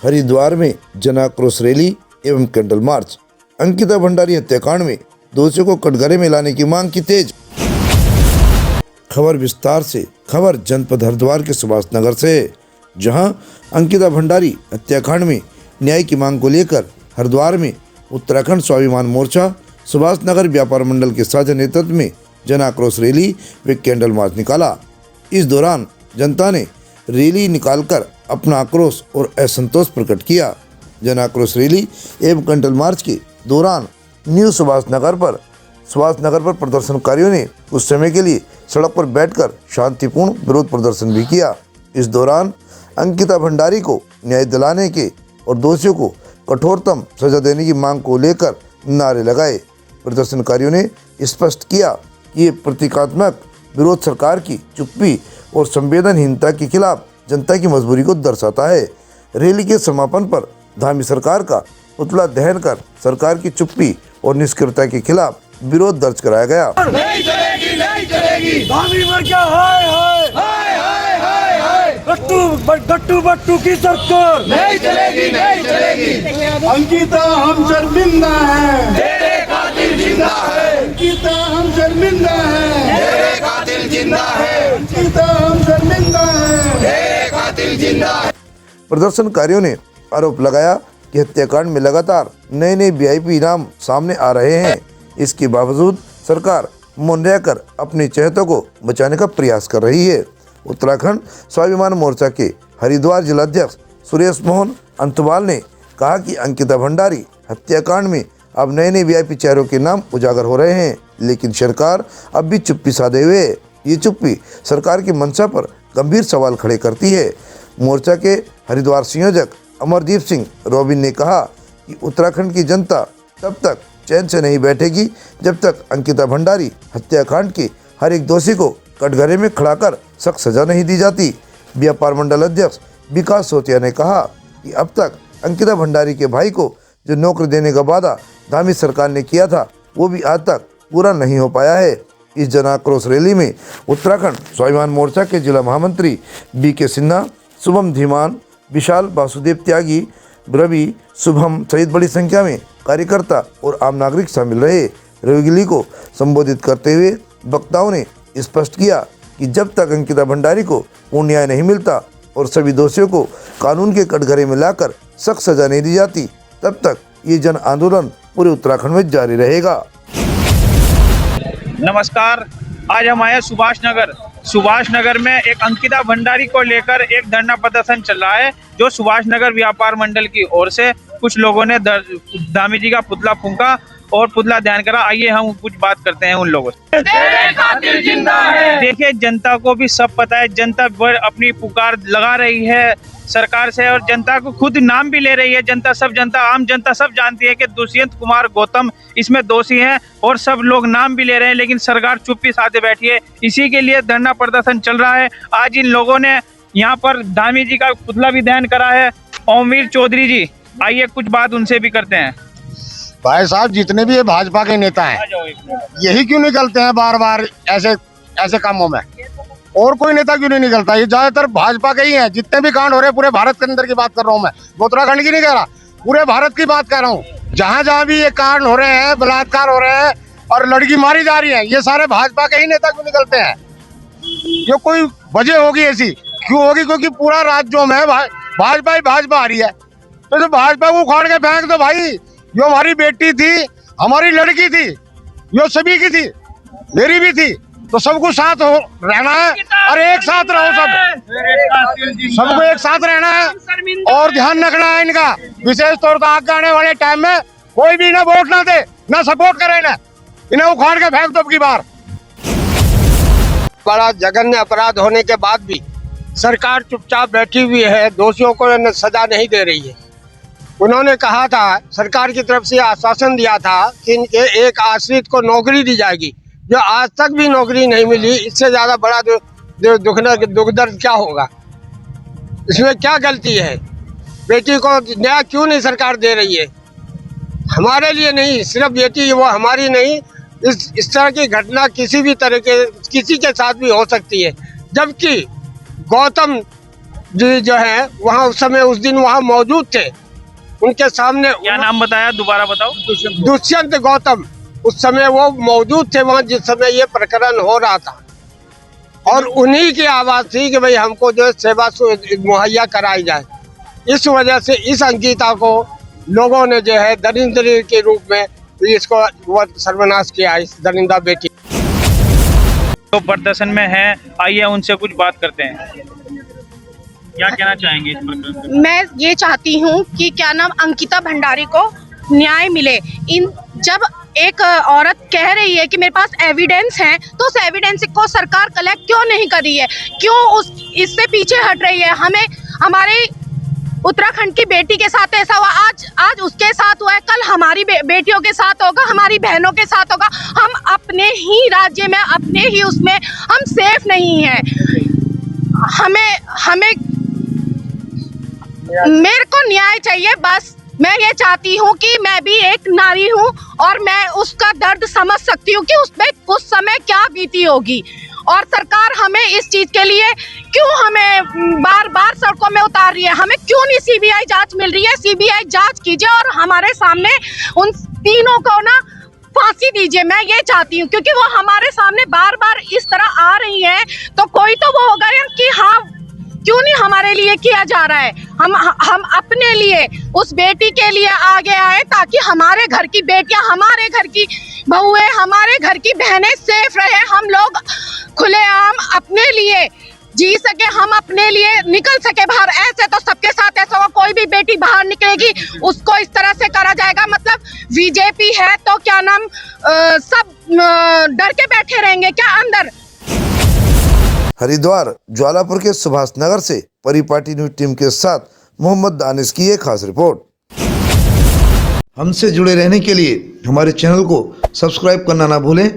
हरिद्वार में जन आक्रोश रैली एवं कैंडल मार्च। अंकिता भंडारी हत्याकांड में दोषियों को कटघरे में लाने की मांग की तेज। खबर विस्तार से। खबर जनपद हरिद्वार के सुभाष नगर से, जहां अंकिता भंडारी हत्याकांड में न्याय की मांग को लेकर हरिद्वार में उत्तराखंड स्वाभिमान मोर्चा सुभाष नगर व्यापार मंडल के साझा नेतृत्व में जन आक्रोश रैली व कैंडल मार्च निकाला। इस दौरान जनता ने रैली निकालकर अपना आक्रोश और असंतोष प्रकट किया। जन आक्रोश रैली एवं कैंडल मार्च के दौरान न्यू सुभाष नगर पर प्रदर्शनकारियों ने कुछ समय के लिए सड़क पर बैठकर शांतिपूर्ण विरोध प्रदर्शन भी किया। इस दौरान अंकिता भंडारी को न्याय दिलाने के और दोषियों को कठोरतम सजा देने की मांग को लेकर नारे लगाए। प्रदर्शनकारियों ने स्पष्ट किया कि ये प्रतीकात्मक विरोध सरकार की चुप्पी और संवेदनहीनता के खिलाफ जनता की मजबूरी को दर्शाता है। रैली के समापन पर धामी सरकार का पुतला दहन कर सरकार की चुप्पी और निष्क्रियता के खिलाफ विरोध दर्ज कराया गया। नहीं चलेगी, नहीं चलेगी। धामी मर गया, हाय हाय हाय हाय हाय हाय। गट्टू की सरकार नहीं चलेगी, नहीं चलेगी। अंकिता हम शर्मिंदा हैं, तेरे कातिल जिंदा है। अंकिता हम शर्मिंदा हैं, तेरे कातिल जिंदा है। अंकिता हम शर्मिंदा हैं, तेरे कातिल जिंदा है। प्रदर्शनकारियों ने आरोप लगाया कि हत्याकांड में लगातार नए वीआईपी इनाम सामने आ रहे हैं। इसके बावजूद सरकार मौन रहकर अपने चहेतों को बचाने का प्रयास कर रही है। उत्तराखंड स्वाभिमान मोर्चा के हरिद्वार जिलाध्यक्ष सुरेश मोहन अंतवाल ने कहा कि अंकिता भंडारी हत्याकांड में अब नए वीआईपी चेहरों के नाम उजागर हो रहे हैं, लेकिन सरकार अब भी चुप्पी साधे हुए है। ये चुप्पी सरकार की मंशा पर गंभीर सवाल खड़े करती है। मोर्चा के हरिद्वार संयोजक अमरदीप सिंह रॉबिन ने कहा कि उत्तराखंड की जनता तब तक चैन से नहीं बैठेगी जब तक अंकिता भंडारी हत्याकांड के हर एक दोषी को कटघरे में खड़ा कर सख्त सजा नहीं दी जाती। व्यापार मंडल अध्यक्ष विकास सोतिया ने कहा कि अब तक अंकिता भंडारी के भाई को जो नौकरी देने का वादा धामी सरकार ने किया था वो भी आज तक पूरा नहीं हो पाया है। इस जन आक्रोश रैली में उत्तराखंड स्वाभिमान मोर्चा के जिला महामंत्री बीके सिन्हा, शुभम धीमान, विशाल, वासुदेव त्यागी, रवि, शुभम सहित बड़ी संख्या में कार्यकर्ता और आम नागरिक शामिल रहे। रैली को संबोधित करते हुए वक्ताओं ने स्पष्ट किया कि जब तक अंकिता भंडारी को पूर्ण न्याय नहीं मिलता और सभी दोषियों को कानून के कटघरे में लाकर सख्त सजा नहीं दी जाती, तब तक ये जन आंदोलन पूरे उत्तराखंड में जारी रहेगा। नमस्कार, आज हम आए सुभाष नगर में एक अंकिता भंडारी को लेकर एक धरना प्रदर्शन चल रहा है, जो सुभाष नगर व्यापार मंडल की ओर से कुछ लोगों ने धामी जी का पुतला फूंका और पुतला ध्यान करा। आइए हम कुछ बात करते हैं उन लोगों से। तेरे कातिल जिंदा है। देखिए, जनता को भी सब पता है, जनता अपनी पुकार लगा रही है सरकार से और जनता को खुद नाम भी ले रही है। आम जनता सब जानती है कि दुष्यंत कुमार गौतम इसमें दोषी हैं और सब लोग नाम भी ले रहे हैं, लेकिन सरकार चुप्पी साधे बैठी है। इसी के लिए धरना प्रदर्शन चल रहा है। आज इन लोगों ने यहाँ पर धामी जी का पुतला भी दहन करा है। ओमवीर चौधरी जी, आइए कुछ बात उनसे भी करते हैं। भाई साहब, जितने भी ये भाजपा के नेता हैं यही क्यों निकलते हैं बार बार ऐसे कामों में? और कोई नेता क्यों नहीं निकलता? ये ज्यादातर भाजपा के ही हैं। जितने भी कांड हो रहे हैं पूरे भारत के अंदर की बात कर रहा हूँ मैं, उत्तराखंड की नहीं कह रहा, पूरे भारत की बात कर रहा हूँ। जहाँ भी ये कांड हो रहे हैं, बलात्कार हो रहे हैं और लड़की मारी जा रही है, ये सारे भाजपा के ही नेता क्यों निकलते हैं? ये कोई वजह होगी ऐसी क्यों होगी? क्योंकि पूरा राज्यों में भाजपा आ रही है, तो भाजपा को उखाड़ के फेंक दो भाई। यो हमारी बेटी थी, हमारी लड़की थी, यो सभी की थी, मेरी भी थी, तो सबको साथ रहना है और एक साथ रहो। सबको एक साथ रहना है और ध्यान रखना है इनका, विशेष तौर पर आगे आने वाले टाइम में कोई भी ना वोट ना दे, ना सपोर्ट करे, ना इन्हें उखाड़ के फेंक दो अब की बार। बड़ा जघन्य अपराध होने के बाद भी सरकार चुपचाप बैठी हुई है, दोषियों को सजा नहीं दे रही है। उन्होंने कहा था, सरकार की तरफ से आश्वासन दिया था कि इनके एक आश्रित को नौकरी दी जाएगी, जो आज तक भी नौकरी नहीं मिली। इससे ज्यादा बड़ा दुख दर्द क्या होगा? इसमें क्या गलती है? बेटी को न्याय क्यों नहीं सरकार दे रही है? हमारे लिए नहीं, सिर्फ बेटी वो हमारी नहीं, इस तरह की घटना किसी के साथ भी हो सकती है। जबकि गौतम जी जो है वहाँ उस समय उस दिन वहाँ मौजूद थे। उनके सामने क्या नाम बताया, दोबारा बताओ। दुष्यंत गौतम उस समय वो मौजूद थे वहाँ जिस समय ये प्रकरण हो रहा था, और उन्हीं की आवाज थी कि भाई हमको जो है सेवा मुहैया कराई जाए। इस वजह से इस अंकिता को लोगों ने जो है दरिंदे के रूप में इसको सर्वनाश किया, इस दरिंदा बेटी। तो प्रदर्शन में है, आइए उनसे कुछ बात करते हैं। क्या कहना चाहेंगे इस प्रकरण में? मैं ये चाहती हूँ कि क्या नाम अंकिता भंडारी को न्याय मिले। जब एक औरत कह रही है कि मेरे पास एविडेंस है, तो उस एविडेंस को सरकार कलेक्ट क्यों नहीं कर रही है, क्यों इससे पीछे हट रही है। हमें हमारे उत्तराखंड की बेटी के साथ ऐसा हुआ, आज उसके साथ हुआ है, कल हमारी बेटियों के साथ होगा, हमारी बहनों के साथ होगा। हम अपने ही राज्य में, अपने ही उसमें हम सेफ नहीं हैं। हमें मेरे को न्याय चाहिए। बस मैं ये चाहती हूँ कि मैं भी एक नारी हूँ और मैं उसका दर्द समझ सकती हूँ कि उसमें उस समय क्या बीती होगी। और सरकार हमें इस चीज के लिए क्यों हमें बार बार सड़कों में उतार रही है, हमें क्यों नहीं सीबीआई जांच मिल रही है। सीबीआई जांच कीजिए और हमारे सामने उन तीनों को ना फांसी दीजिए। मैं ये चाहती हूँ, क्योंकि वो हमारे सामने बार बार इस तरह आ रही हैं, तो कोई तो वो होगा कि हाँ क्यों नहीं हमारे लिए किया जा रहा है। हम अपने लिए, उस बेटी के लिए आगे आए, ताकि हमारे घर की बेटियां, हमारे घर की बहुएं, हमारे घर की बहनें सेफ रहे। हम लोग खुलेआम अपने लिए जी सके, हम अपने लिए निकल सके बाहर। ऐसे तो सबके साथ ऐसा होगा, कोई भी बेटी बाहर निकलेगी उसको इस तरह से करा जाएगा। मतलब बीजेपी है तो क्या नाम सब डर के बैठे रहेंगे क्या अंदर। हरिद्वार ज्वालापुर के सुभाष नगर से परिपाटी न्यूज टीम के साथ मोहम्मद दानिश की एक खास रिपोर्ट। हमसे जुड़े रहने के लिए हमारे चैनल को सब्सक्राइब करना ना भूलें